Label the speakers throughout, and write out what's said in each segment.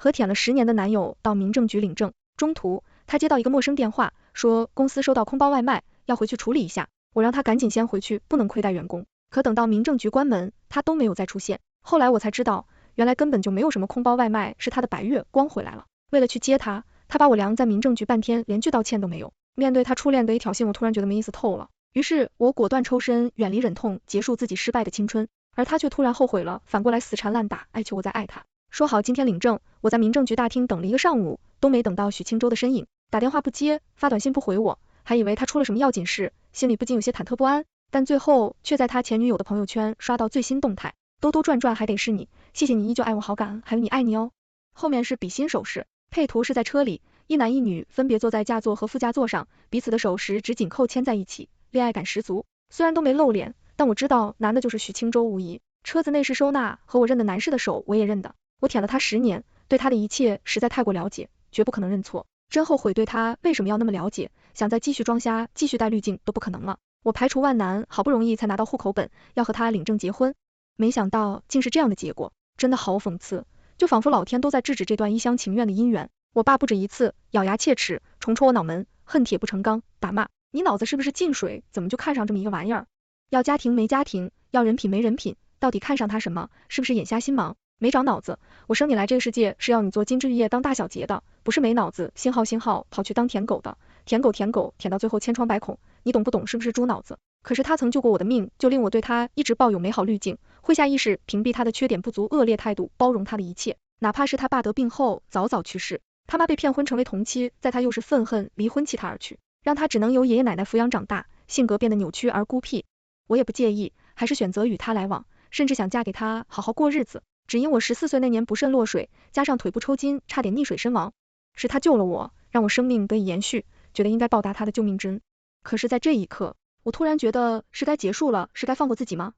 Speaker 1: 和舔了10年的男友到民政局领证，中途她接到一个陌生电话，说公司收到空包外卖，要回去处理一下。我让她赶紧先回去，不能亏待员工。可等到民政局关门，她都没有再出现。后来我才知道，原来根本就没有什么空包外卖，是她的白月光回来了。为了去接她，她把我晾在民政局半天，连句道歉都没有。面对她初恋的一挑衅，我突然觉得没意思透了。于是我果断抽身，远离忍痛，结束自己失败的青春。而她却突然后悔了，反过来死缠烂打，哀求我再爱她。说好今天领证，我在民政局大厅等了1个上午，都没等到许清洲的身影，打电话不接，发短信不回我，还以为他出了什么要紧事，心里不禁有些忐忑不安。但最后却在他前女友的朋友圈刷到最新动态，兜兜转转还得是你，谢谢你依旧爱我，好感恩，还有你爱你哦。后面是比心手势，配图是在车里，一男一女分别坐在驾座和副驾座上，彼此的手十指紧扣牵在一起，恋爱感十足。虽然都没露脸，但我知道男的就是许清洲无疑。车子内饰收纳和我认的男士的手我也认得，我舔了他10年，对他的一切实在太过了解，绝不可能认错。真后悔对他为什么要那么了解，想再继续装瞎，继续带滤镜都不可能了。我排除万难，好不容易才拿到户口本，要和他领证结婚，没想到竟是这样的结果，真的好讽刺，就仿佛老天都在制止这段一厢情愿的姻缘。我爸不止一次咬牙切齿，重戳我脑门，恨铁不成钢，打骂你脑子是不是进水，怎么就看上这么一个玩意儿？要家庭没家庭，要人品没人品，到底看上他什么？是不是眼瞎心盲？没长脑子，我生你来这个世界是要你做金枝玉叶当大小姐的，不是没脑子星号跑去当舔狗的，舔狗舔到最后千疮百孔，你懂不懂？是不是猪脑子？可是他曾救过我的命，就令我对他一直抱有美好滤镜，会下意识屏蔽他的缺点不足、恶劣态度，包容他的一切，哪怕是他爸得病后早早去世，他妈被骗婚成为同妻，在他又是愤恨离婚弃他而去，让他只能由爷爷奶奶抚养长大，性格变得扭曲而孤僻，我也不介意，还是选择与他来往，甚至想嫁给他好好过日子。只因我14岁那年不慎落水，加上腿部抽筋，差点溺水身亡，是他救了我，让我生命得以延续，觉得应该报答他的救命之恩。可是在这一刻，我突然觉得是该结束了，是该放过自己吗？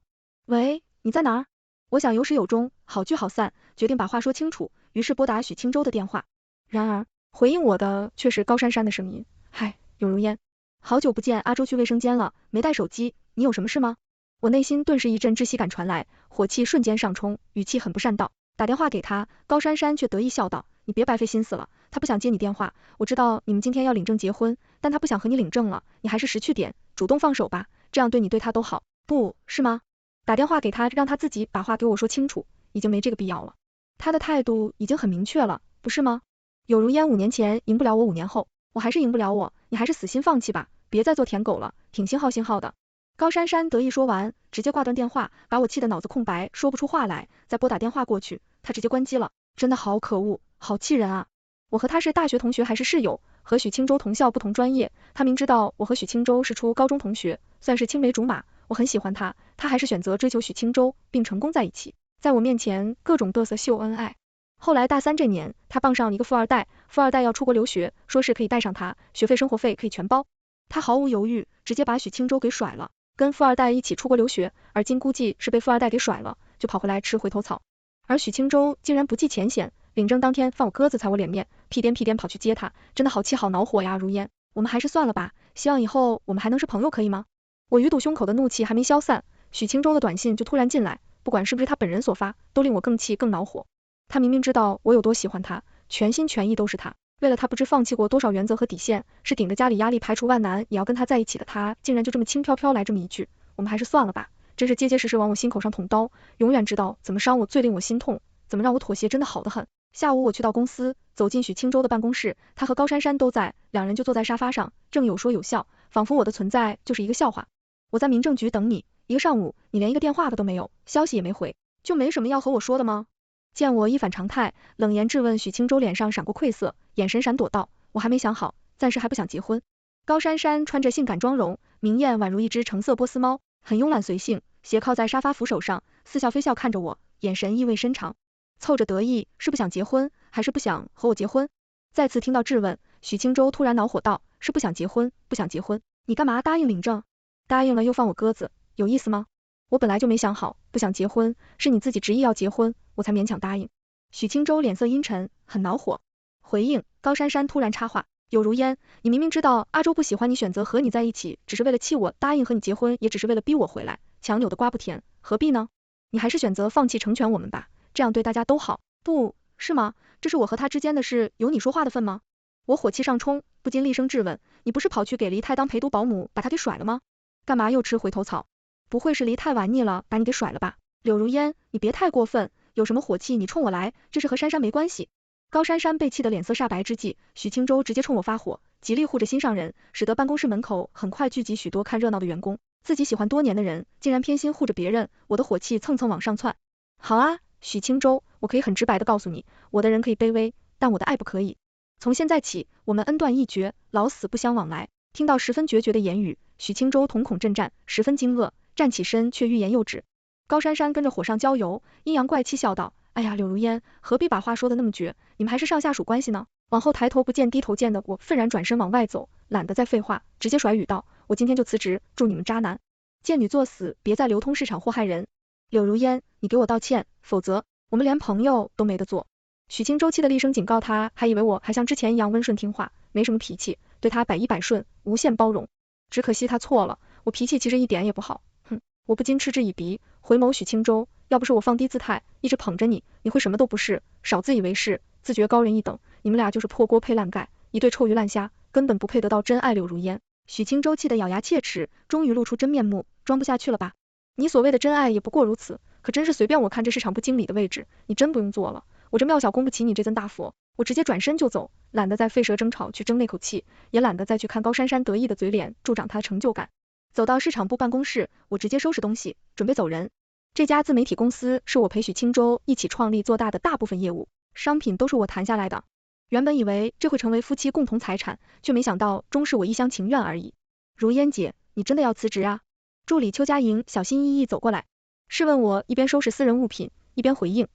Speaker 1: 喂，你在哪儿？我想有始有终，好聚好散，决定把话说清楚，于是拨打许清洲的电话。然而回应我的却是高珊珊的声音，嗨，有如烟，好久不见，阿周去卫生间了，没带手机，你有什么事吗？我内心顿时一阵窒息感传来，火气瞬间上冲，语气很不善道。打电话给他，高珊珊却得意笑道，你别白费心思了，他不想接你电话，我知道你们今天要领证结婚，但他不想和你领证了，你还是识趣点，主动放手吧，这样对你对他都好，不是吗？打电话给他，让他自己把话给我说清楚，已经没这个必要了。他的态度已经很明确了，不是吗？有如烟5年前赢不了我，5年后我还是赢不了我，你还是死心放弃吧，别再做舔狗了，挺星号的。高珊珊得意说完，直接挂断电话，把我气得脑子空白，说不出话来，再拨打电话过去，他直接关机了，真的好可恶，好气人啊！我和他是大学同学还是室友，和许清洲同校不同专业，他明知道我和许清洲是初高中同学，算是青梅竹马，我很喜欢他，他还是选择追求许清洲，并成功在一起，在我面前各种嘚瑟秀恩爱。后来大3这年，他傍上了一个富二代，富二代要出国留学，说是可以带上他，学费生活费可以全包，他毫无犹豫，直接把许清洲给甩了。跟富二代一起出国留学，而今估计是被富二代给甩了，就跑回来吃回头草。而许清洲竟然不计前嫌，领证当天放我鸽子踩我脸面，屁颠跑去接他，真的好气好恼火呀！如烟，我们还是算了吧，希望以后我们还能是朋友，可以吗？我鱼堵胸口的怒气还没消散，许清洲的短信就突然进来，不管是不是他本人所发，都令我更气更恼火。他明明知道我有多喜欢他，全心全意都是他，为了他不知放弃过多少原则和底线，是顶着家里压力排除万难也要跟他在一起的他，竟然就这么轻飘飘来这么一句，我们还是算了吧，真是结结实实往我心口上捅刀，永远知道怎么伤我最令我心痛，怎么让我妥协真的好得很。下午我去到公司，走进许清洲的办公室，他和高珊珊都在，两人就坐在沙发上，正有说有笑，仿佛我的存在就是一个笑话。我在民政局等你1个上午，你连一个电话都没有，消息也没回，就没什么要和我说的吗？见我一反常态，冷言质问，许清洲脸上闪过愧色，眼神闪躲道，我还没想好，暂时还不想结婚。高珊珊穿着性感妆容，明艳宛如一只橙色波斯猫，很慵懒随性，斜靠在沙发扶手上，似笑非笑看着我，眼神意味深长，凑着得意，是不想结婚，还是不想和我结婚？再次听到质问，许清洲突然恼火道，是不想结婚，不想结婚，你干嘛答应领证？答应了又放我鸽子，有意思吗？我本来就没想好，不想结婚，是你自己执意要结婚，我才勉强答应。许清洲脸色阴沉，很恼火。回应，高珊珊突然插话，有如烟，你明明知道阿周不喜欢你，选择和你在一起，只是为了气我，答应和你结婚，也只是为了逼我回来，强扭的瓜不甜，何必呢？你还是选择放弃成全我们吧，这样对大家都好。不，是吗？这是我和他之间的事，有你说话的份吗？我火气上冲，不禁厉声质问，你不是跑去给黎太当陪读保姆，把他给甩了吗？干嘛又吃回头草？不会是黎太玩腻了，把你给甩了吧？柳如烟，你别太过分，有什么火气你冲我来，这事和珊珊没关系。高珊珊被气得脸色煞白之际，许清舟直接冲我发火，极力护着心上人，使得办公室门口很快聚集许多看热闹的员工。自己喜欢多年的人，竟然偏心护着别人，我的火气蹭蹭往上窜。好啊，许清舟，我可以很直白的告诉你，我的人可以卑微，但我的爱不可以。从现在起，我们恩断义绝，老死不相往来。听到十分决绝的言语，许清舟瞳孔震颤，十分惊愕，站起身却欲言又止。高珊珊跟着火上浇油，阴阳怪气笑道，哎呀，柳如烟，何必把话说的那么绝，你们还是上下属关系呢。往后抬头不见低头见的我愤然转身往外走，懒得再废话，直接甩语道，我今天就辞职，祝你们渣男贱女作死，别在流通市场祸害人。柳如烟，你给我道歉，否则我们连朋友都没得做。许清舟气的厉声警告他，还以为我还像之前一样温顺听话，没什么脾气，对他百依百顺，无限包容。只可惜他错了，我脾气其实一点也不好。哼，我不禁嗤之以鼻，回眸许清舟，要不是我放低姿态，一直捧着你，你会什么都不是，少自以为是，自觉高人一等，你们俩就是破锅配烂盖，一对臭鱼烂虾，根本不配得到真爱柳如烟。许清舟气得咬牙切齿，终于露出真面目，装不下去了吧？你所谓的真爱也不过如此，可真是随便我看这市场部经理的位置，你真不用做了，我这庙小供不起你这尊大佛，我直接转身就走，懒得再费舌争吵去争那口气，也懒得再去看高珊珊得意的嘴脸助长她的成就感。走到市场部办公室，我直接收拾东西，准备走人。这家自媒体公司是我陪许清舟一起创立做大的大部分业务，商品都是我谈下来的。原本以为这会成为夫妻共同财产，却没想到终是我一厢情愿而已。如烟姐，你真的要辞职啊？助理邱佳莹小心翼翼走过来，试问我一边收拾私人物品，一边回应，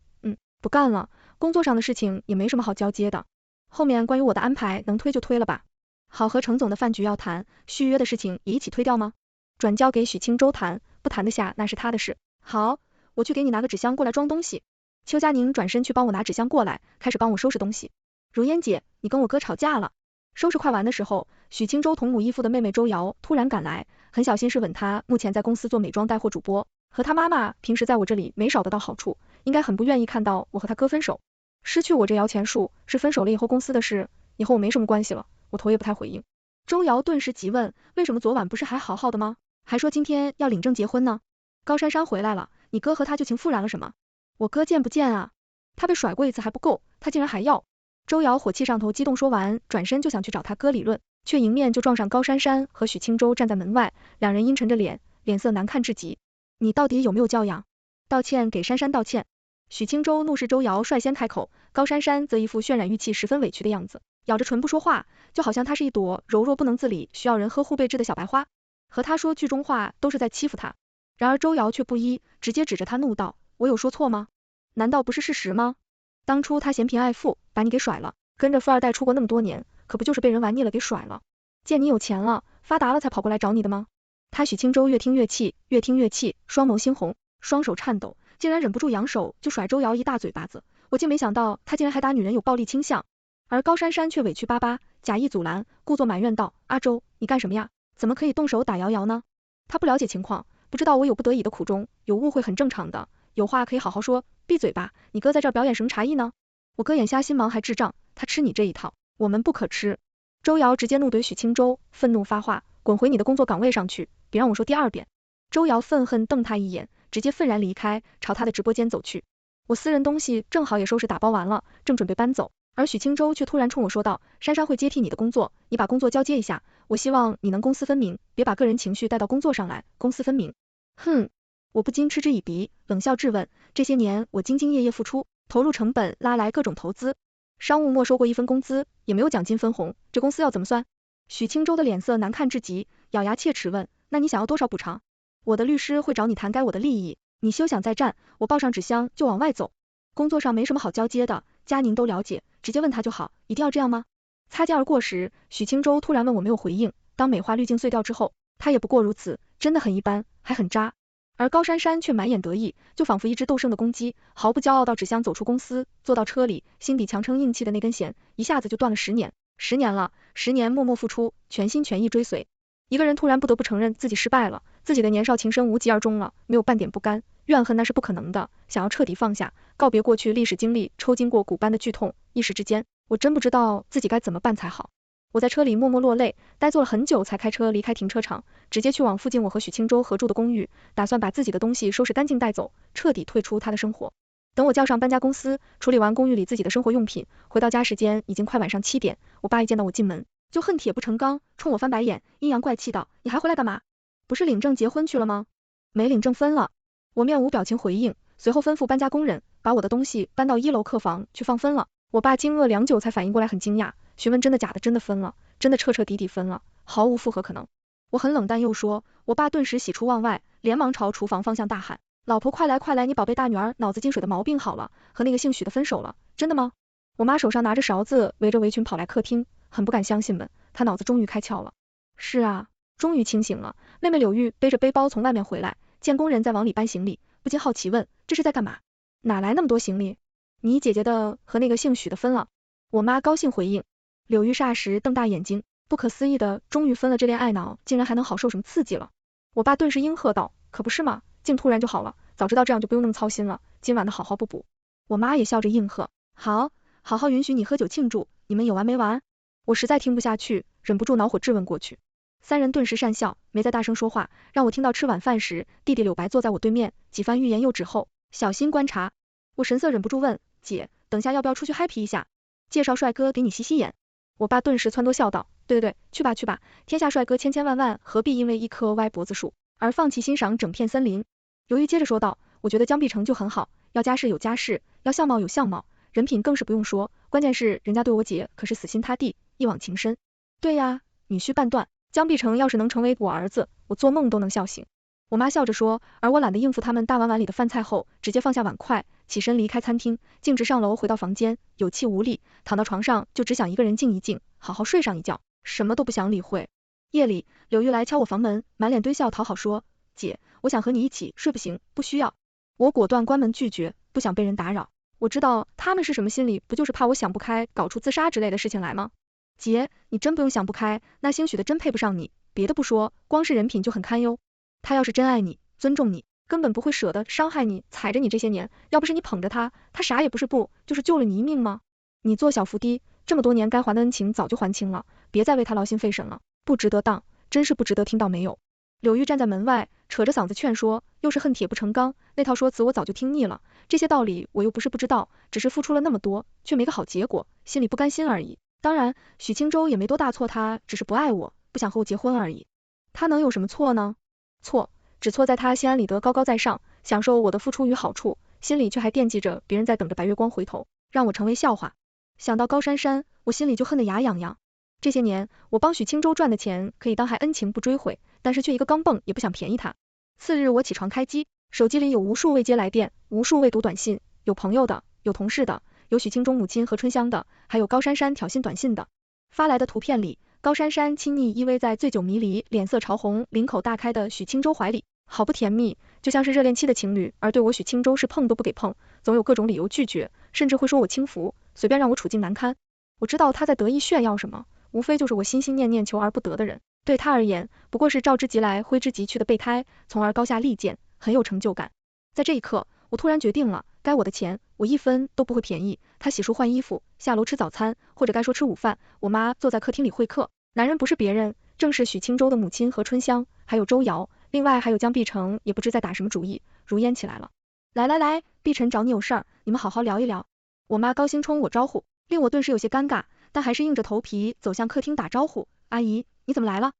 Speaker 1: 不干了，工作上的事情也没什么好交接的，后面关于我的安排能推就推了吧。好，和程总的饭局要谈，续约的事情也一起推掉吗？转交给许清舟谈，不谈得下那是他的事。好，我去给你拿个纸箱过来装东西。邱佳宁转身去帮我拿纸箱过来，开始帮我收拾东西。如烟姐，你跟我哥吵架了。收拾快完的时候，许清舟同母异父的妹妹周瑶突然赶来，很小心是问他目前在公司做美妆带货主播，和他妈妈平时在我这里没少得到好处，应该很不愿意看到我和他哥分手。失去我这摇钱树是分手了以后公司的事，以后我没什么关系了，我头也不太回应。周瑶顿时急问，为什么昨晚不是还好好的吗？还说今天要领证结婚呢？高珊珊回来了，你哥和他旧情复燃了什么？我哥贱不贱啊？他被甩过一次还不够，他竟然还要。周瑶火气上头，激动说完，转身就想去找他哥理论，却迎面就撞上高珊珊和许清舟站在门外，两人阴沉着脸，脸色难看至极。你到底有没有教养？道歉给珊珊道歉。许清舟怒视周瑶率先开口，高珊珊则一副渲染语气十分委屈的样子，咬着唇不说话，就好像她是一朵柔弱不能自理，需要人呵护备至的小白花。和她说句中话都是在欺负她。然而周瑶却不依，直接指着她怒道，我有说错吗？难道不是事实吗？当初他嫌贫爱富，把你给甩了，跟着富二代出国那么多年，可不就是被人玩腻了给甩了？见你有钱了，发达了才跑过来找你的吗？他许清舟越听越气，越听越气，双眸猩红，双手颤抖，竟然忍不住扬手就甩周瑶一大嘴巴子。我竟没想到他竟然还打女人有暴力倾向。而高珊珊却委屈巴巴，假意阻拦，故作埋怨道，阿周，你干什么呀？怎么可以动手打瑶瑶呢？他不了解情况，不知道我有不得已的苦衷，有误会很正常的，有话可以好好说。闭嘴吧，你哥在这儿表演什么茶艺呢？我哥眼瞎心盲还智障，他吃你这一套，我们不可吃。周瑶直接怒怼许清舟，愤怒发话，滚回你的工作岗位上去，别让我说第二遍。周瑶愤恨瞪他一眼，直接愤然离开，朝他的直播间走去。我私人东西正好也收拾打包完了，正准备搬走，而许清舟却突然冲我说道，珊珊会接替你的工作，你把工作交接一下，我希望你能公私分明，别把个人情绪带到工作上来，公私分明。哼。我不禁嗤之以鼻，冷笑质问，这些年我兢兢业业付出，投入成本，拉来各种投资，商务没收过一分工资，也没有奖金分红，这公司要怎么算？许清舟的脸色难看至极，咬牙切齿问，那你想要多少补偿？我的律师会找你谈该我的利益，你休想再战，我抱上纸箱就往外走。工作上没什么好交接的，佳宁都了解，直接问他就好，一定要这样吗？擦肩而过时，许清舟突然问我没有回应，当美化滤镜碎掉之后，他也不过如此，真的很一般，还很渣。而高珊珊却满眼得意，就仿佛一只斗胜的公鸡，毫不骄傲到纸箱走出公司，坐到车里，心底强撑硬气的那根弦，一下子就断了10年，10年了，10年默默付出，全心全意追随。一个人突然不得不承认自己失败了，自己的年少情深无疾而终了，没有半点不甘，怨恨那是不可能的，想要彻底放下，告别过去历史经历，抽筋过骨般的剧痛，一时之间，我真不知道自己该怎么办才好。我在车里默默落泪，呆坐了很久才开车离开停车场，直接去往附近我和许清洲合住的公寓，打算把自己的东西收拾干净带走，彻底退出他的生活。等我叫上搬家公司，处理完公寓里自己的生活用品，回到家时间已经快晚上7点，我爸一见到我进门，就恨铁不成钢，冲我翻白眼，阴阳怪气道，你还回来干嘛？不是领证结婚去了吗？没领证分了。我面无表情回应，随后吩咐搬家工人把我的东西搬到1楼客房去放分了。我爸惊愕良久才反应过来，很惊讶，询问真的假的，真的分了，真的彻彻底底分了，毫无复合可能。我很冷淡又说，我爸顿时喜出望外，连忙朝厨房方向大喊，老婆快来快来，你宝贝大女儿脑子进水的毛病好了，和那个姓许的分手了，真的吗？我妈手上拿着勺子围着围裙跑来客厅，很不敢相信问，她脑子终于开窍了。是啊，终于清醒了。妹妹柳玉背着背包从外面回来，见工人在往里搬行李，不禁好奇问，这是在干嘛？哪来那么多行李？你姐姐的和那个姓许的分了。我妈高兴回应。柳玉霎时瞪大眼睛，不可思议的，终于分了，这恋爱脑竟然还能好受什么刺激了？我爸顿时应和道，可不是嘛，竟突然就好了，早知道这样就不用那么操心了，今晚的好好补补。我妈也笑着应和，好，好好允许你喝酒庆祝，你们有完没完？我实在听不下去，忍不住恼火质问过去。三人顿时讪笑，没再大声说话，让我听到吃晚饭时，弟弟柳白坐在我对面，几番欲言又止后，小心观察。我神色忍不住问，姐，等下要不要出去 happy 一下？介绍帅哥给你洗洗眼。我爸顿时撺掇笑道，对对对，去吧去吧，天下帅哥千千万万，何必因为一棵歪脖子树而放弃欣赏整片森林？刘玉接着说道，我觉得江碧城就很好，要家世有家世，要相貌有相貌，人品更是不用说，关键是人家对我姐可是死心塌地，一往情深。对呀，女婿半段，江碧城要是能成为我儿子，我做梦都能笑醒。我妈笑着说，而我懒得应付他们大碗碗里的饭菜后，直接放下碗筷，起身离开餐厅，径直上楼回到房间，有气无力，躺到床上就只想一个人静一静，好好睡上一觉，什么都不想理会。夜里，柳玉来敲我房门，满脸堆笑讨好说，姐，我想和你一起睡，不行，不需要。我果断关门拒绝，不想被人打扰。我知道他们是什么心理，不就是怕我想不开，搞出自杀之类的事情来吗？姐，你真不用想不开，那兴许的真配不上你，别的不说，光是人品就很堪忧。他要是真爱你，尊重你，根本不会舍得伤害你，踩着你这些年，要不是你捧着他，他啥也不是，不就是救了你一命吗？你做小伏低，这么多年该还的恩情早就还清了，别再为他劳心费神了，不值得当，真是不值得，听到没有？柳玉站在门外，扯着嗓子劝说，又是恨铁不成钢，那套说辞我早就听腻了，这些道理我又不是不知道，只是付出了那么多，却没个好结果，心里不甘心而已。当然，许清洲也没多大错，他只是不爱我，不想和我结婚而已。他能有什么错呢？错，只错在他心安理得，高高在上，享受我的付出与好处，心里却还惦记着别人在等着白月光回头，让我成为笑话。想到高珊珊，我心里就恨得牙痒痒。这些年，我帮许清洲赚的钱可以当还恩情不追悔，但是却一个钢镚也不想便宜他。次日我起床开机，手机里有无数未接来电，无数未读短信，有朋友的，有同事的，有许清洲母亲何春香的，还有高珊珊挑衅短信的。发来的图片里，高珊珊亲昵依偎在醉酒迷离、脸色潮红、领口大开的许清洲怀里，好不甜蜜，就像是热恋期的情侣，而对我许清洲是碰都不给碰，总有各种理由拒绝，甚至会说我轻浮，随便让我处境难堪。我知道他在得意炫耀什么，无非就是我心心念念求而不得的人，对他而言，不过是召之即来挥之即去的备胎，从而高下立见，很有成就感。在这一刻，我突然决定了，该我的钱，我一分都不会便宜。他洗漱换衣服，下楼吃早餐，或者该说吃午饭，我妈坐在客厅里会客，男人不是别人，正是许清洲的母亲何春香，还有周瑶，另外还有江碧城，也不知在打什么主意，如烟起来了。来来来，碧晨找你有事儿，你们好好聊一聊。我妈高兴冲我招呼，令我顿时有些尴尬，但还是硬着头皮走向客厅打招呼，阿姨，你怎么来了？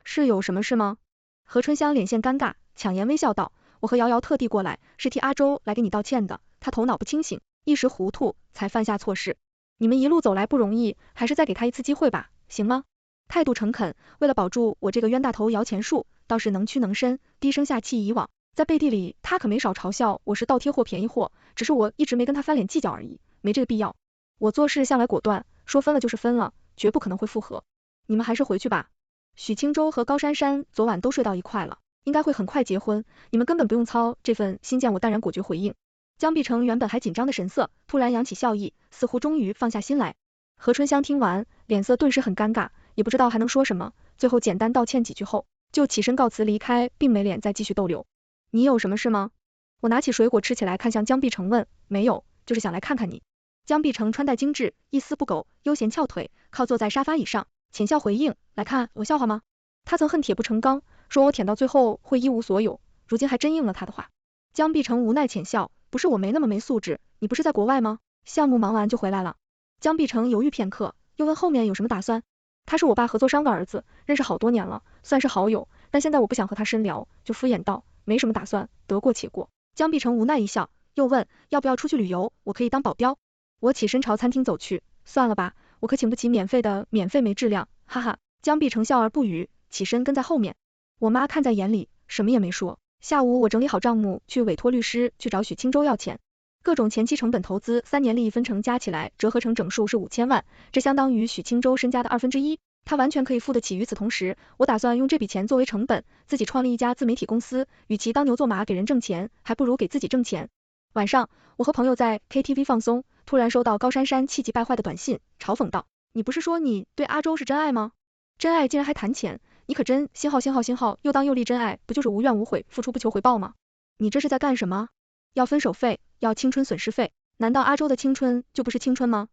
Speaker 1: 是有什么事吗？何春香脸现尴尬，强颜微笑道，我和瑶瑶特地过来，是替阿周来给你道歉的，他头脑不清醒，一时糊涂，才犯下错事。你们一路走来不容易，还是再给他一次机会吧，行吗？态度诚恳，为了保住我这个冤大头摇钱树，倒是能屈能伸，低声下气以往。在背地里，他可没少嘲笑我是倒贴货便宜货，只是我一直没跟他翻脸计较而已，没这个必要。我做事向来果断，说分了就是分了，绝不可能会复合。你们还是回去吧。许清洲和高珊珊昨晚都睡到一块了，应该会很快结婚，你们根本不用操这份心。见我淡然果决回应，江碧城原本还紧张的神色突然扬起笑意，似乎终于放下心来。何春香听完，脸色顿时很尴尬，也不知道还能说什么，最后简单道歉几句后，就起身告辞离开，并没脸再继续逗留。你有什么事吗？我拿起水果吃起来，看向江碧城问，没有，就是想来看看你。江碧城穿戴精致，一丝不苟，悠闲翘腿，靠坐在沙发椅上，浅笑回应，来看我笑话吗？他曾恨铁不成钢，说我舔到最后会一无所有，如今还真应了他的话。江碧城无奈浅笑，不是我没那么没素质，你不是在国外吗？项目忙完就回来了。江碧城犹豫片刻，又问后面有什么打算？他是我爸合作商的儿子，认识好多年了，算是好友，但现在我不想和他深聊，就敷衍道，没什么打算，得过且过。江碧城无奈一笑，又问要不要出去旅游，我可以当保镖。我起身朝餐厅走去，算了吧，我可请不起免费的，免费没质量，哈哈。江碧城笑而不语，起身跟在后面。我妈看在眼里，什么也没说。下午我整理好账目，去委托律师去找许清洲要钱。各种前期成本投资，3年利益分成加起来折合成整数是5000万，这相当于许清洲身家的1/2，他完全可以付得起。与此同时，我打算用这笔钱作为成本，自己创立一家自媒体公司，与其当牛做马给人挣钱，还不如给自己挣钱。晚上，我和朋友在 KTV 放松，突然收到高珊珊气急败坏的短信，嘲讽道，你不是说你对阿周是真爱吗？真爱竟然还谈钱，你可真……又当又立，真爱不就是无怨无悔，付出不求回报吗？你这是在干什么？要分手费，要青春损失费，难道阿周的青春就不是青春吗？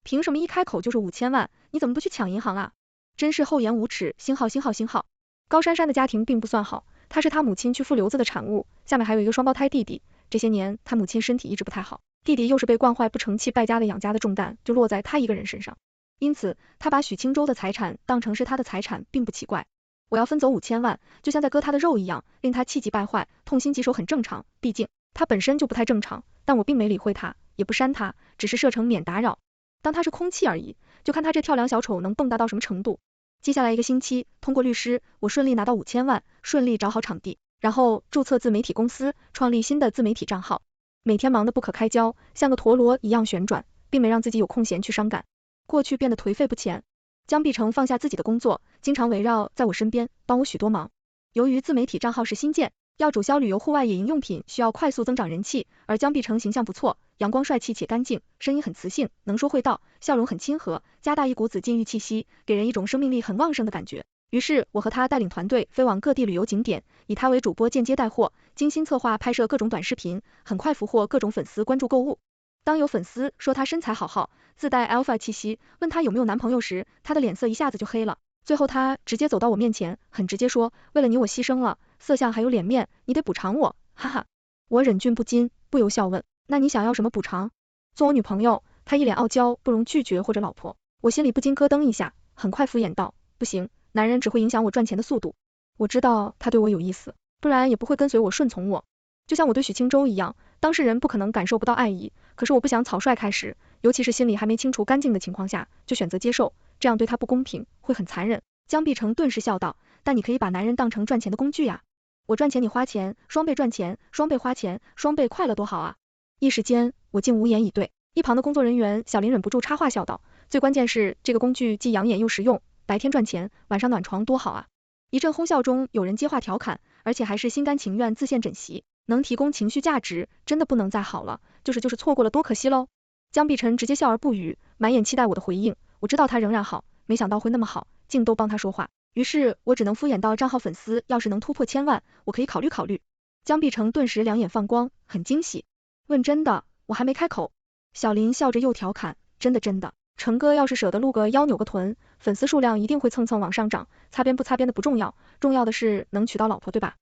Speaker 1: 凭什么一开口就是5000万？你怎么不去抢银行啊？真是厚颜无耻！星号。高珊珊的家庭并不算好，她是她母亲去腹瘤子的产物，下面还有一个双胞胎弟弟。这些年她母亲身体一直不太好，弟弟又是被惯坏不成器败家的，养家的重担就落在她一个人身上，因此她把许清洲的财产当成是她的财产，并不奇怪。我要分走5000万，就像在割她的肉一样，令她气急败坏，痛心疾首很正常，毕竟他本身就不太正常，但我并没理会他，也不删他，只是设成免打扰，当他是空气而已，就看他这跳梁小丑能蹦跶到什么程度。接下来1个星期，通过律师，我顺利拿到5000万，顺利找好场地，然后注册自媒体公司，创立新的自媒体账号，每天忙得不可开交，像个陀螺一样旋转，并没让自己有空闲去伤感。过去变得颓废不前，江碧城放下自己的工作，经常围绕在我身边，帮我许多忙。由于自媒体账号是新建，要主销旅游户外野营用品，需要快速增长人气，而江碧城形象不错，阳光帅气且干净，声音很磁性，能说会道，笑容很亲和，加大一股子禁欲气息，给人一种生命力很旺盛的感觉。于是我和他带领团队飞往各地旅游景点，以他为主播间接带货，精心策划拍摄各种短视频，很快俘获各种粉丝关注购物。当有粉丝说他身材好，自带 alpha 气息，问他有没有男朋友时，他的脸色一下子就黑了。最后他直接走到我面前，很直接说，为了你我牺牲了，色相还有脸面，你得补偿我，哈哈。我忍俊不禁，不由笑问，那你想要什么补偿？做我女朋友。他一脸傲娇，不容拒绝或者老婆。我心里不禁咯噔一下，很快敷衍道，不行，男人只会影响我赚钱的速度。我知道他对我有意思，不然也不会跟随我顺从我。就像我对许清洲一样，当事人不可能感受不到爱意，可是我不想草率开始，尤其是心里还没清除干净的情况下，就选择接受，这样对他不公平，会很残忍。江碧城顿时笑道，但你可以把男人当成赚钱的工具呀。我赚钱你花钱，双倍赚钱，双倍花钱，双倍快乐多好啊。一时间我竟无言以对。一旁的工作人员小林忍不住插话笑道，最关键是这个工具既养眼又实用，白天赚钱，晚上暖床多好啊。一阵哄笑中，有人接话调侃，而且还是心甘情愿自献枕席，能提供情绪价值，真的不能再好了，就是错过了多可惜喽。江碧晨直接笑而不语，满眼期待我的回应。我知道他仍然好，没想到会那么好，竟都帮他说话。于是我只能敷衍到账号粉丝要是能突破1000万，我可以考虑。江碧城顿时两眼放光，很惊喜，问真的？我还没开口。小林笑着又调侃，真的，成哥要是舍得露个腰扭个臀，粉丝数量一定会蹭往上涨，擦边不擦边的不重要，重要的是能娶到老婆对吧？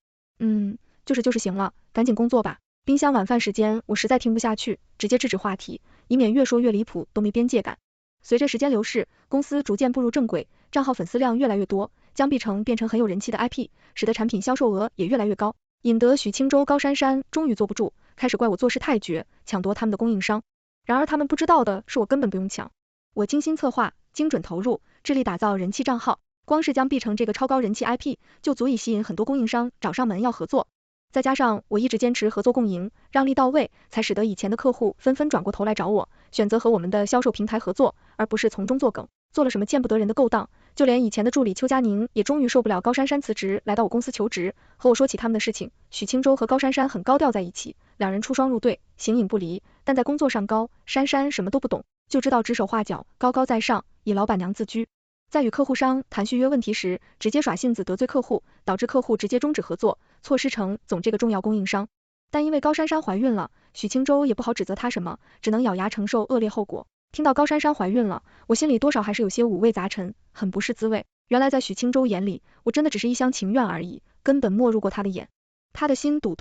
Speaker 1: 就是行了，赶紧工作吧。冰箱晚饭时间我实在听不下去，直接制止话题，以免越说越离谱，都没边界感。随着时间流逝，公司逐渐步入正轨，账号粉丝量越来越多，江碧城变成很有人气的 IP， 使得产品销售额也越来越高，引得许清洲、高珊珊终于坐不住，开始怪我做事太绝，抢夺他们的供应商。然而他们不知道的是，我根本不用抢，我精心策划，精准投入，致力打造人气账号，光是江碧城这个超高人气 IP 就足以吸引很多供应商找上门要合作。再加上我一直坚持合作共赢，让利到位，才使得以前的客户纷纷转过头来找我，选择和我们的销售平台合作，而不是从中作梗，做了什么见不得人的勾当。就连以前的助理邱佳宁也终于受不了高珊珊辞职，来到我公司求职，和我说起他们的事情。许清洲和高珊珊很高调在一起，两人出双入对，形影不离，但在工作上高珊珊什么都不懂，就知道指手画脚，高高在上，以老板娘自居。在与客户商谈续约问题时，直接耍性子得罪客户，导致客户直接终止合作，错失成总这个重要供应商。但因为高珊珊怀孕了，许清舟也不好指责她什么，只能咬牙承受恶劣后果。听到高珊珊怀孕了，我心里多少还是有些五味杂陈，很不是滋味。原来在许清舟眼里，我真的只是一厢情愿而已，根本没入过他的眼。他的心堵。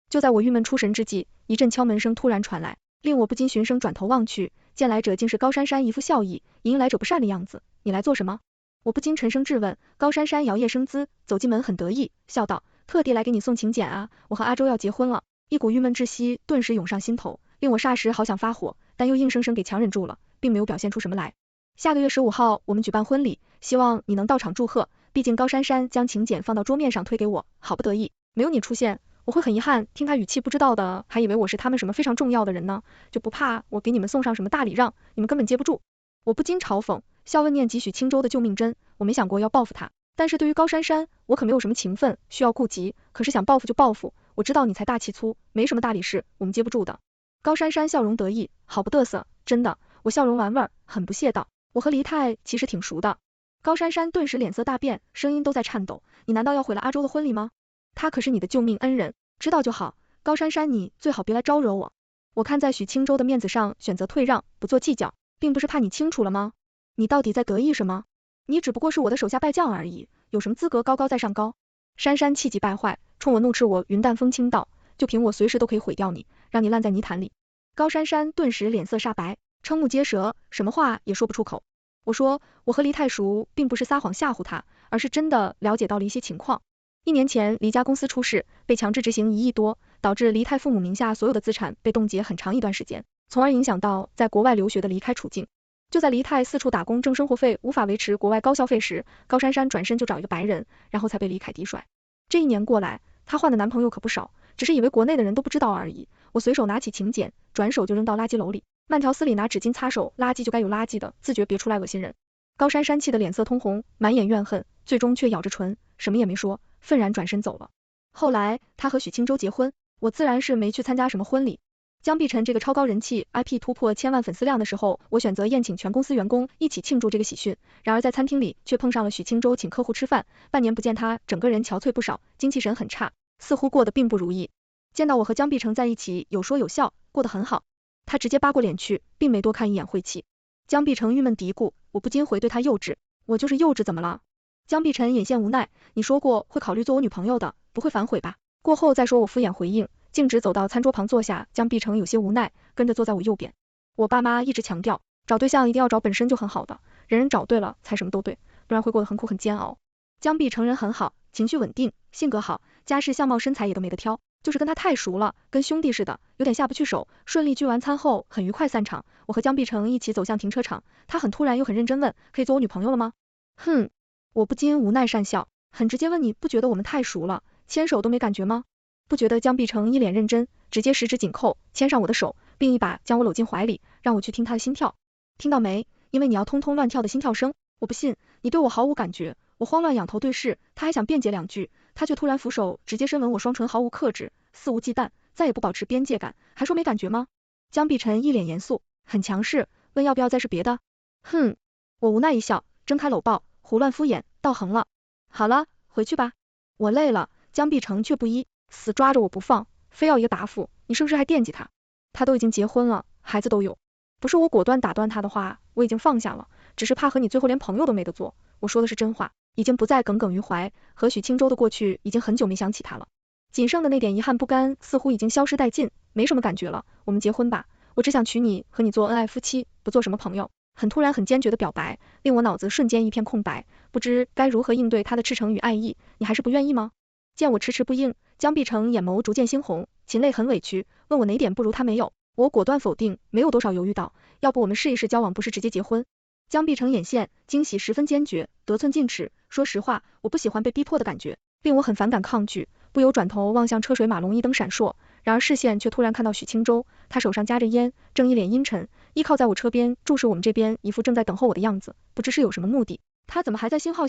Speaker 1: 就在我郁闷出神之际，一阵敲门声突然传来，令我不禁循声转头望去，见来者竟是高珊珊一副笑意，迎来者不善的样子。你来做什么？我不禁沉声质问。高珊珊摇曳生姿，走进门很得意，笑道，特地来给你送请柬啊，我和阿周要结婚了。一股郁闷窒息顿时涌上心头，令我霎时好想发火，但又硬生生给强忍住了，并没有表现出什么来。下个月15号我们举办婚礼，希望你能到场祝贺，毕竟高珊珊将请柬放到桌面上推给我，好不得意，没有你出现，我会很遗憾。听他语气不知道的，还以为我是他们什么非常重要的人呢，就不怕我给你们送上什么大礼让，你们根本接不住。我不禁嘲讽，笑问念及许清舟的救命针，我没想过要报复他，但是对于高珊珊，我可没有什么情分需要顾及，可是想报复就报复，我知道你财大气粗，没什么大礼事，我们接不住的。高珊珊笑容得意，好不得瑟，真的。我笑容玩味，很不屑道，我和黎太其实挺熟的。高珊珊顿时脸色大变，声音都在颤抖，你难道要毁了阿周的婚礼吗？他可是你的救命恩人，知道就好。高珊珊，你最好别来招惹我。我看在许清舟的面子上选择退让，不做计较，并不是怕你清楚了吗？你到底在得意什么？你只不过是我的手下败将而已，有什么资格高高在上高？珊珊气急败坏，冲我怒斥我云淡风轻道，就凭我随时都可以毁掉你，让你烂在泥潭里。高珊珊顿时脸色煞白，瞠目结舌，什么话也说不出口。我说我和黎太熟，并不是撒谎吓唬他，而是真的了解到了一些情况。1年前黎家公司出事，被强制执行1亿多，导致黎太父母名下所有的资产被冻结很长一段时间，从而影响到在国外留学的离开处境。就在黎太四处打工挣生活费，无法维持国外高消费时，高珊珊转身就找一个白人，然后才被李凯嫡甩。这1年过来，她换的男朋友可不少，只是以为国内的人都不知道而已。我随手拿起请柬，转手就扔到垃圾篓里，慢条斯理拿纸巾擦手，垃圾就该有垃圾的，自觉别出来恶心人。高珊珊气得脸色通红，满眼怨恨，最终却咬着唇，什么也没说，愤然转身走了。后来她和许清舟结婚，我自然是没去参加什么婚礼。江碧晨这个超高人气 IP 突破1000万粉丝量的时候，我选择宴请全公司员工一起庆祝这个喜讯。然而在餐厅里却碰上了许清舟请客户吃饭，半年不见他整个人憔悴不少，精气神很差，似乎过得并不如意。见到我和江碧晨在一起有说有笑，过得很好，他直接扒过脸去，并没多看一眼晦气。江碧晨郁闷嘀咕，我不禁回对他幼稚，我就是幼稚怎么了？江碧晨眼线无奈，你说过会考虑做我女朋友的，不会反悔吧？过后再说，我敷衍回应，径直走到餐桌旁坐下，江碧晨有些无奈，跟着坐在我右边。我爸妈一直强调，找对象一定要找本身就很好的，人找对了才什么都对，不然会过得很苦很煎熬。江碧晨人很好，情绪稳定，性格好，家世相貌身材也都没得挑，就是跟他太熟了，跟兄弟似的，有点下不去手。顺利聚完餐后，很愉快散场，我和江碧晨一起走向停车场，他很突然又很认真问，可以做我女朋友了吗？哼，我不禁无奈讪笑，很直接问，你不觉得我们太熟了，牵手都没感觉吗？不觉得。江碧晨一脸认真，直接十指紧扣，牵上我的手，并一把将我搂进怀里，让我去听他的心跳。听到没？因为你要通通乱跳的心跳声。我不信，你对我毫无感觉。我慌乱仰头对视，他还想辩解2句，他却突然扶手直接深吻我双唇，毫无克制，肆无忌惮，再也不保持边界感，还说没感觉吗？江碧晨一脸严肃，很强势，问要不要再是别的。哼，我无奈一笑，睁开搂抱，胡乱敷衍，道横了。好了，回去吧，我累了。江碧晨却不依，死抓着我不放，非要一个答复，你是不是还惦记他？他都已经结婚了，孩子都有，不是我果断打断他的话，我已经放下了，只是怕和你最后连朋友都没得做。我说的是真话，已经不再耿耿于怀，和许清舟的过去已经很久没想起他了，仅剩的那点遗憾不甘似乎已经消失殆尽，没什么感觉了。我们结婚吧，我只想娶你，和你做恩爱夫妻，不做什么朋友。很突然很坚决的表白，令我脑子瞬间一片空白，不知该如何应对他的赤诚与爱意。你还是不愿意吗？见我迟迟不应，江碧晨眼眸逐渐猩红，噙泪很委屈，问我哪点不如他没有。我果断否定，没有多少犹豫道，要不我们试一试交往，不是直接结婚。江碧晨眼线惊喜十分坚决，得寸进尺，说实话，我不喜欢被逼迫的感觉，令我很反感抗拒，不由转头望向车水马龙一灯闪烁，然而视线却突然看到许清舟，他手上夹着烟，正一脸阴沉，依靠在我车边，注视我们这边，一副正在等候我的样子，不知是有什么目的。他怎么还在星号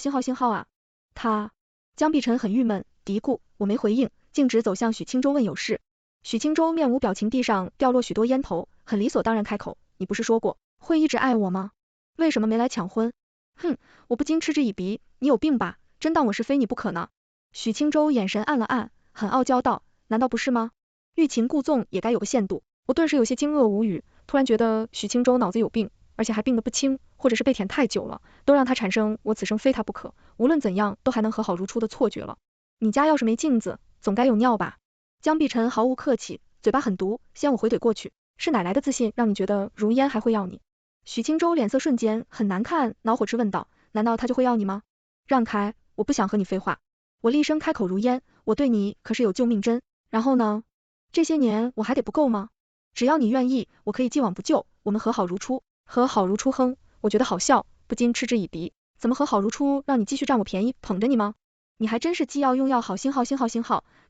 Speaker 1: 啊？他，江碧晨很郁闷，嘀咕，我没回应，径直走向许清舟问有事。许清舟面无表情，地上掉落许多烟头，很理所当然开口，你不是说过会一直爱我吗？为什么没来抢婚？哼，我不禁嗤之以鼻，你有病吧，真当我是非你不可呢？许清舟眼神暗了暗，很傲娇道，难道不是吗？欲擒故纵也该有个限度。我顿时有些惊愕无语，突然觉得许清舟脑子有病，而且还病得不轻，或者是被舔太久了，都让他产生我此生非他不可，无论怎样都还能和好如初的错觉了。你家要是没镜子，总该有尿吧？江碧晨毫无客气，嘴巴很毒，先我回怼过去，是哪来的自信让你觉得如烟还会要你？许清舟脸色瞬间很难看，恼火斥问道，难道他就会要你吗？让开，我不想和你废话。我厉声开口如烟，我对你可是有救命针，然后呢？这些年我还得不够吗？只要你愿意，我可以既往不咎，我们和好如初。和好如初哼，我觉得好笑，不禁嗤之以鼻，怎么和好如初让你继续占我便宜，捧着你吗？你还真是既要用药好心好，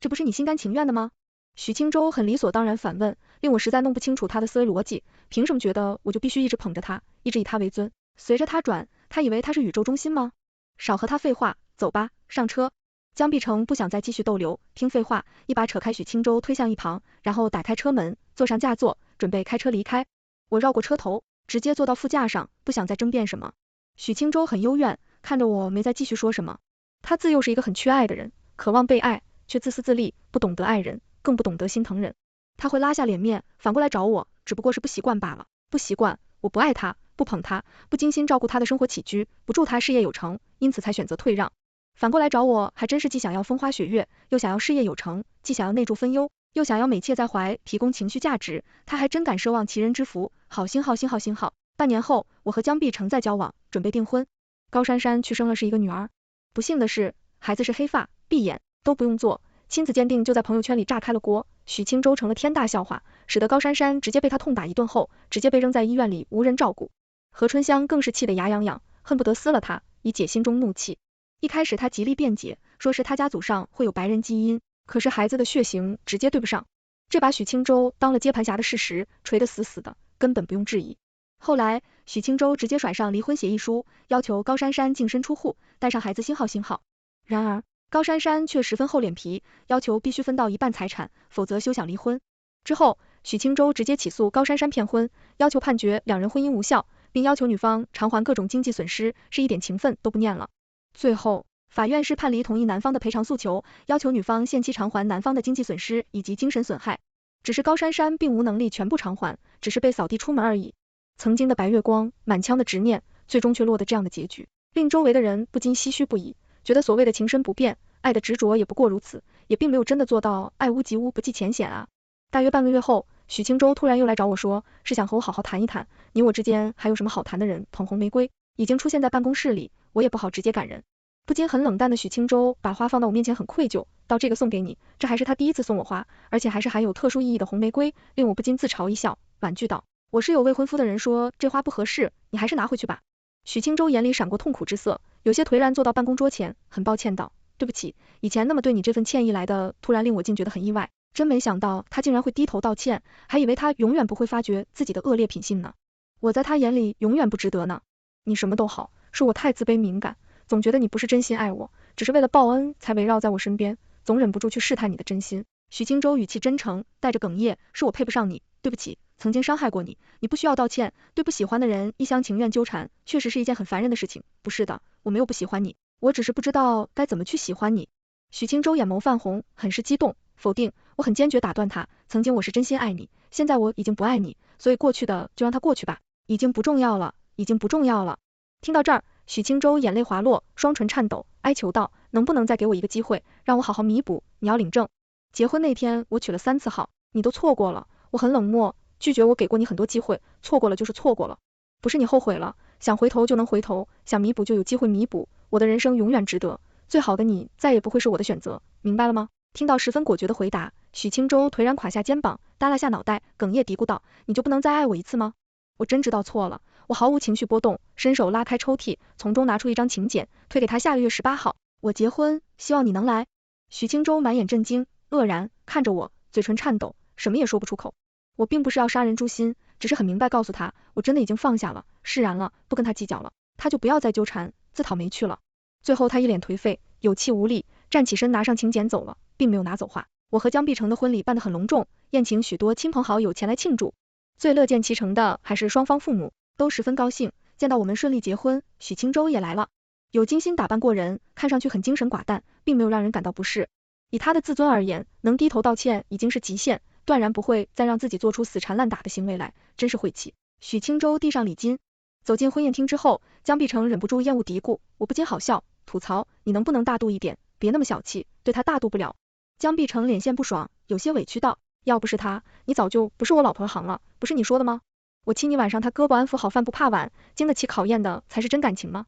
Speaker 1: 这不是你心甘情愿的吗？许清舟很理所当然反问，令我实在弄不清楚他的思维逻辑，凭什么觉得我就必须一直捧着他，一直以他为尊，随着他转，他以为他是宇宙中心吗？少和他废话，走吧，上车。江碧城不想再继续逗留，听废话，一把扯开许清舟推向一旁，然后打开车门，坐上驾座，准备开车离开。我绕过车头，直接坐到副驾上，不想再争辩什么。许清舟很幽怨，看着我没再继续说什么。他自幼是一个很缺爱的人，渴望被爱，却自私自利，不懂得爱人，更不懂得心疼人。他会拉下脸面，反过来找我，只不过是不习惯罢了。不习惯，我不爱他，不捧他，不精心照顾他的生活起居，不助他事业有成，因此才选择退让。反过来找我，还真是既想要风花雪月，又想要事业有成，既想要内助分忧，又想要美妾在怀，提供情绪价值，他还真敢奢望其人之福，好心好。半年后，我和江碧城在交往，准备订婚。高珊珊去生了是一个女儿，不幸的是，孩子是黑发、闭眼，都不用做，亲子鉴定就在朋友圈里炸开了锅，许清舟成了天大笑话，使得高珊珊直接被他痛打一顿后，直接被扔在医院里无人照顾。何春香更是气得牙痒痒，恨不得撕了他，以解心中怒气。一开始他极力辩解，说是他家祖上会有白人基因，可是孩子的血型直接对不上，这把许清舟当了接盘侠的事实锤得死死的，根本不用质疑。后来许清舟直接甩上离婚协议书，要求高珊珊净身出户，带上孩子星号。然而高珊珊却十分厚脸皮，要求必须分到一半财产，否则休想离婚。之后许清舟直接起诉高珊珊骗婚，要求判决两人婚姻无效，并要求女方偿还各种经济损失，是一点情分都不念了。最后法院是判离同意男方的赔偿诉求，要求女方限期偿还男方的经济损失以及精神损害，只是高珊珊并无能力全部偿还，只是被扫地出门而已。曾经的白月光，满腔的执念，最终却落得这样的结局，令周围的人不禁唏嘘不已，觉得所谓的情深不变，爱的执着也不过如此，也并没有真的做到爱屋及乌不计前嫌啊。大约半个月后，许清舟突然又来找我说，是想和我好好谈一谈，你我之间还有什么好谈的人，捧红玫瑰已经出现在办公室里，我也不好直接赶人。不禁很冷淡的许清舟把花放到我面前很愧疚，道这个送给你，这还是他第一次送我花，而且还是含有特殊意义的红玫瑰，令我不禁自嘲一笑，婉拒道，我是有未婚夫的人说这花不合适，你还是拿回去吧。许清舟眼里闪过痛苦之色，有些颓然坐到办公桌前，很抱歉道，对不起，以前那么对你这份歉意来的突然令我竟觉得很意外，真没想到他竟然会低头道歉，还以为他永远不会发觉自己的恶劣品性呢。我在他眼里永远不值得呢。你什么都好，是我太自卑敏感，总觉得你不是真心爱我，只是为了报恩才围绕在我身边，总忍不住去试探你的真心。许清舟语气真诚，带着哽咽，是我配不上你，对不起，曾经伤害过你，你不需要道歉，对不喜欢的人一厢情愿纠缠，确实是一件很烦人的事情，不是的，我没有不喜欢你，我只是不知道该怎么去喜欢你。许清舟眼眸泛红，很是激动，否定，我很坚决打断他，曾经我是真心爱你，现在我已经不爱你，所以过去的就让它过去吧，已经不重要了，已经不重要了。听到这儿，许清舟眼泪滑落，双唇颤抖，哀求道，能不能再给我一个机会，让我好好弥补，你要领证。结婚那天我取了3次号，你都错过了，我很冷漠，拒绝我给过你很多机会，错过了就是错过了，不是你后悔了，想回头就能回头，想弥补就有机会弥补，我的人生永远值得，最好的你再也不会是我的选择，明白了吗？听到十分果决的回答，许清舟颓然垮下肩膀，耷拉下脑袋，哽咽嘀咕道，你就不能再爱我一次吗？我真知道错了，我毫无情绪波动，伸手拉开抽屉，从中拿出一张请柬，推给他，下个月18号，我结婚，希望你能来。许清舟满眼震惊，愕然看着我，嘴唇颤抖，什么也说不出口。我并不是要杀人诛心，只是很明白告诉他，我真的已经放下了，释然了，不跟他计较了，他就不要再纠缠，自讨没趣了。最后他一脸颓废，有气无力，站起身拿上请柬走了，并没有拿走话。我和江碧城的婚礼办得很隆重，宴请许多亲朋好友前来庆祝，最乐见其成的还是双方父母，都十分高兴，见到我们顺利结婚，许清舟也来了。有精心打扮过人，看上去很精神寡淡，并没有让人感到不适。以他的自尊而言，能低头道歉已经是极限，断然不会再让自己做出死缠烂打的行为来，真是晦气。许青州递上礼金，走进婚宴厅之后，江碧城忍不住厌恶嘀咕，我不禁好笑，吐槽，你能不能大度一点，别那么小气，对他大度不了。江碧城脸现不爽，有些委屈道，要不是他，你早就不是我老婆行了，不是你说的吗？我亲你晚上他胳膊安抚好饭不怕晚，经得起考验的才是真感情吗？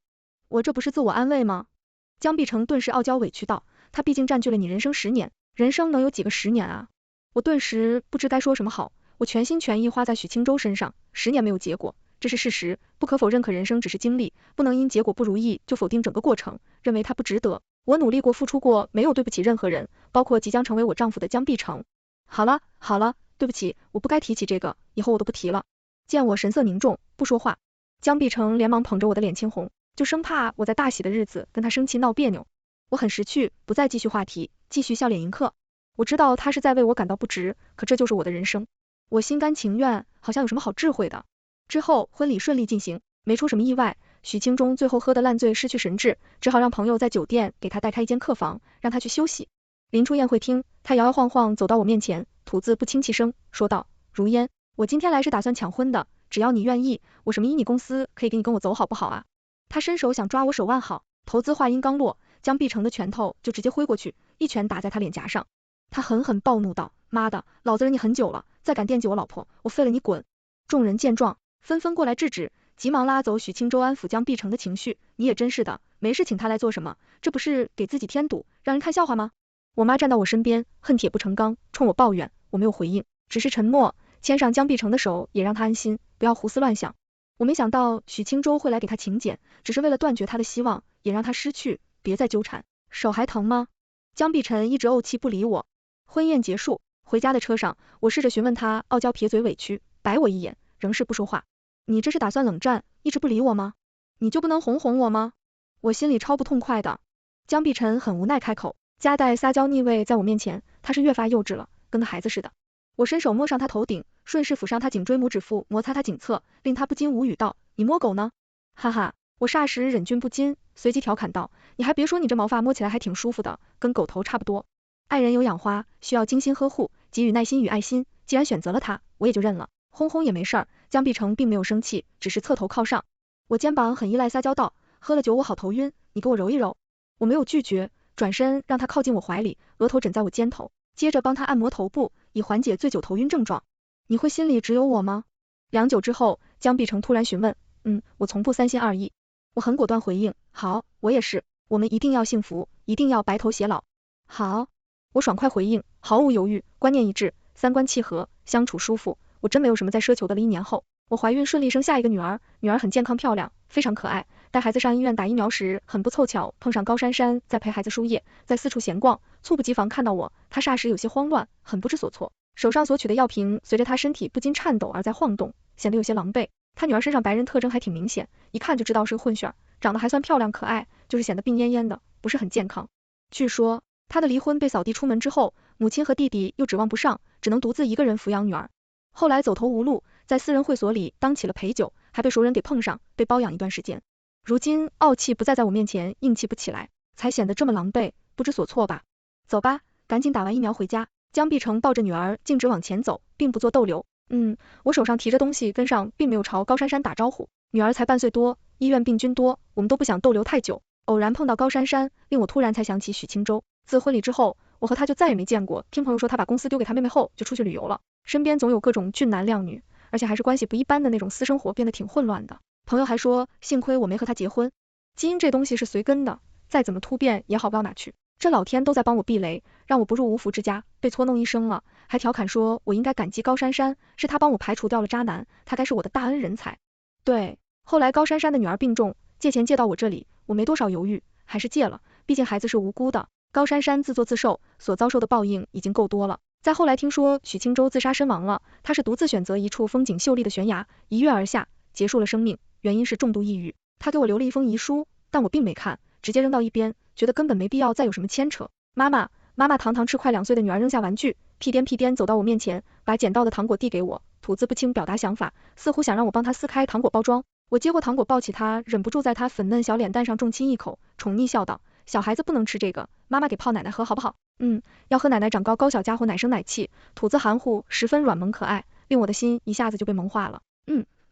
Speaker 1: 我这不是自我安慰吗？江碧城顿时傲娇委屈道，他毕竟占据了你人生10年，人生能有几个10年啊？我顿时不知该说什么好，我全心全意花在许青州身上，10年没有结果，这是事实，不可否认。可人生只是经历，不能因结果不如意就否定整个过程，认为他不值得。我努力过付出过，没有对不起任何人，包括即将成为我丈夫的江碧城。好了好了，对不起，我不该提起这个，以后我都不提了。见我神色凝重，不说话，江碧城连忙捧着我的脸青红，就生怕我在大喜的日子跟他生气闹别扭。我很识趣，不再继续话题，继续笑脸迎客。我知道他是在为我感到不值，可这就是我的人生，我心甘情愿，好像有什么好智慧的。之后婚礼顺利进行，没出什么意外，许清忠最后喝得烂醉失去神智，只好让朋友在酒店给他带开一间客房，让他去休息。临出宴会厅，他摇摇晃晃走到我面前，吐字不清气声说道，如烟，我今天来是打算抢婚的，只要你愿意，我什么依你公司可以给你跟我走好不好啊？他伸手想抓我手腕好，投资话音刚落，江碧城的拳头就直接挥过去，一拳打在他脸颊上。他狠狠暴怒道，妈的，老子忍你很久了，再敢惦记我老婆，我废了你滚！众人见状，纷纷过来制止，急忙拉走许青州安抚江碧城的情绪，你也真是的，没事请他来做什么？这不是给自己添堵，让人看笑话吗？我妈站到我身边，恨铁不成钢，冲我抱怨，我没有回应，只是沉默，牵上江碧城的手，也让他安心，不要胡思乱想。我没想到许青州会来给他请柬，只是为了断绝他的希望，也让他失去，别再纠缠。手还疼吗？江碧晨一直怄气不理我。婚宴结束，回家的车上，我试着询问他，傲娇撇嘴委屈，白我一眼，仍是不说话。你这是打算冷战，一直不理我吗？你就不能哄哄我吗？我心里超不痛快的。江碧晨很无奈开口，夹带撒娇腻味在我面前，他是越发幼稚了，跟个孩子似的。我伸手摸上他头顶，顺势抚上他颈椎，拇指腹摩擦他颈侧，令他不禁无语道，你摸狗呢？哈哈，我霎时忍俊不禁，随即调侃道，你还别说，你这毛发摸起来还挺舒服的，跟狗头差不多。爱人有养花，需要精心呵护，给予耐心与爱心，既然选择了他，我也就认了，轰轰也没事儿。江碧城并没有生气，只是侧头靠上我肩膀，很依赖撒娇道，喝了酒我好头晕，你给我揉一揉。我没有拒绝，转身让他靠近我怀里，额头枕在我肩头，接着帮他按摩头部，以缓解醉酒头晕症状。你会心里只有我吗？良久之后，江碧城突然询问，我从不三心二意。我很果断回应，好，我也是，我们一定要幸福，一定要白头偕老。好。我爽快回应，毫无犹豫，观念一致，三观契合，相处舒服，我真没有什么再奢求的了。1年后，我怀孕顺利生下一个女儿，女儿很健康漂亮，非常可爱。带孩子上医院打疫苗时，很不凑巧碰上高珊珊在陪孩子输液，在四处闲逛，猝不及防看到我，她霎时有些慌乱，很不知所措，手上所取的药瓶随着她身体不禁颤抖而在晃动，显得有些狼狈。她女儿身上白人特征还挺明显，一看就知道是个混血，长得还算漂亮可爱，就是显得病恹恹的，不是很健康。据说他的离婚被扫地出门之后，母亲和弟弟又指望不上，只能独自一个人抚养女儿。后来走投无路，在私人会所里当起了陪酒，还被熟人给碰上，被包养一段时间。如今傲气不再在我面前，硬气不起来，才显得这么狼狈，不知所措吧。走吧，赶紧打完疫苗回家。江碧城抱着女儿径直往前走，并不做逗留。我手上提着东西跟上，并没有朝高珊珊打招呼。女儿才半岁多，医院病菌多，我们都不想逗留太久。偶然碰到高珊珊，令我突然才想起许青州。自婚礼之后，我和他就再也没见过。听朋友说他把公司丢给他妹妹后就出去旅游了，身边总有各种俊男靓女，而且还是关系不一般的那种，私生活变得挺混乱的。朋友还说，幸亏我没和他结婚，基因这东西是随根的，再怎么突变也好不到哪去。这老天都在帮我避雷，让我不入无福之家，被搓弄一生了，还调侃说我应该感激高珊珊，是他帮我排除掉了渣男，他该是我的大恩人才。对，后来高珊珊的女儿病重，借钱借到我这里，我没多少犹豫，还是借了，毕竟孩子是无辜的。高珊珊自作自受，所遭受的报应已经够多了。再后来听说许青州自杀身亡了，他是独自选择一处风景秀丽的悬崖，一跃而下，结束了生命，原因是重度抑郁。他给我留了一封遗书，但我并没看，直接扔到一边，觉得根本没必要再有什么牵扯。妈妈堂堂吃快2岁的女儿扔下玩具，屁颠走到我面前，把捡到的糖果递给我，吐字不清表达想法，似乎想让我帮他撕开糖果包装。我接过糖果，抱起他，忍不住在他粉嫩小脸蛋上重亲一口，宠溺笑道，小孩子不能吃这个，妈妈给泡奶奶喝好不好？要和奶奶长高高，小家伙奶声奶气，吐字含糊，十分软萌可爱，令我的心一下子就被萌化了。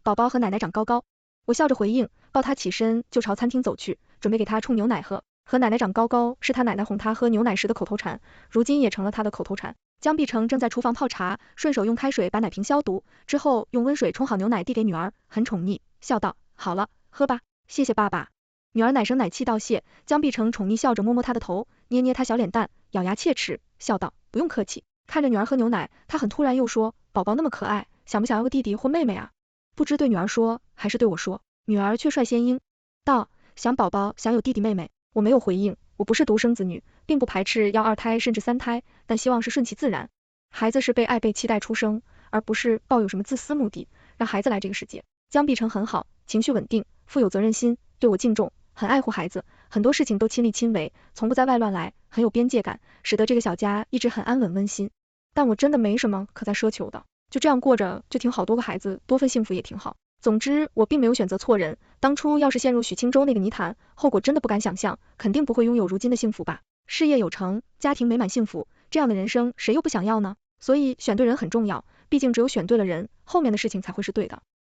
Speaker 1: 宝宝和奶奶长高高。我笑着回应，抱他起身就朝餐厅走去，准备给他冲牛奶喝。和奶奶长高高是他奶奶哄他喝牛奶时的口头禅，如今也成了他的口头禅。江碧城正在厨房泡茶，顺手用开水把奶瓶消毒，之后用温水冲好牛奶递给女儿，很宠溺，笑道：好了，喝吧，谢谢爸爸。女儿奶声奶气道谢，江碧城宠溺笑着摸摸她的头，捏捏她小脸蛋，咬牙切齿，笑道：不用客气。看着女儿喝牛奶，他很突然又说：宝宝那么可爱，想不想要个弟弟或妹妹啊？不知对女儿说还是对我说，女儿却率先应道：想宝宝，想有弟弟妹妹。我没有回应，我不是独生子女，并不排斥要2胎甚至3胎，但希望是顺其自然。孩子是被爱被期待出生，而不是抱有什么自私目的，让孩子来这个世界。江碧城很好，情绪稳定，富有责任心，对我敬重，很爱护孩子，很多事情都亲力亲为，从不在外乱来，很有边界感，使得这个小家一直很安稳温馨。但我真的没什么可再奢求的，就这样过着就挺好，多个孩子多份幸福也挺好。总之我并没有选择错人，当初要是陷入许清洲那个泥潭，后果真的不敢想象，肯定不会拥有如今的幸福吧。事业有成，家庭美满幸福，这样的人生谁又不想要呢？所以选对人很重要，毕竟只有选对了人，后面的事情才会是对的。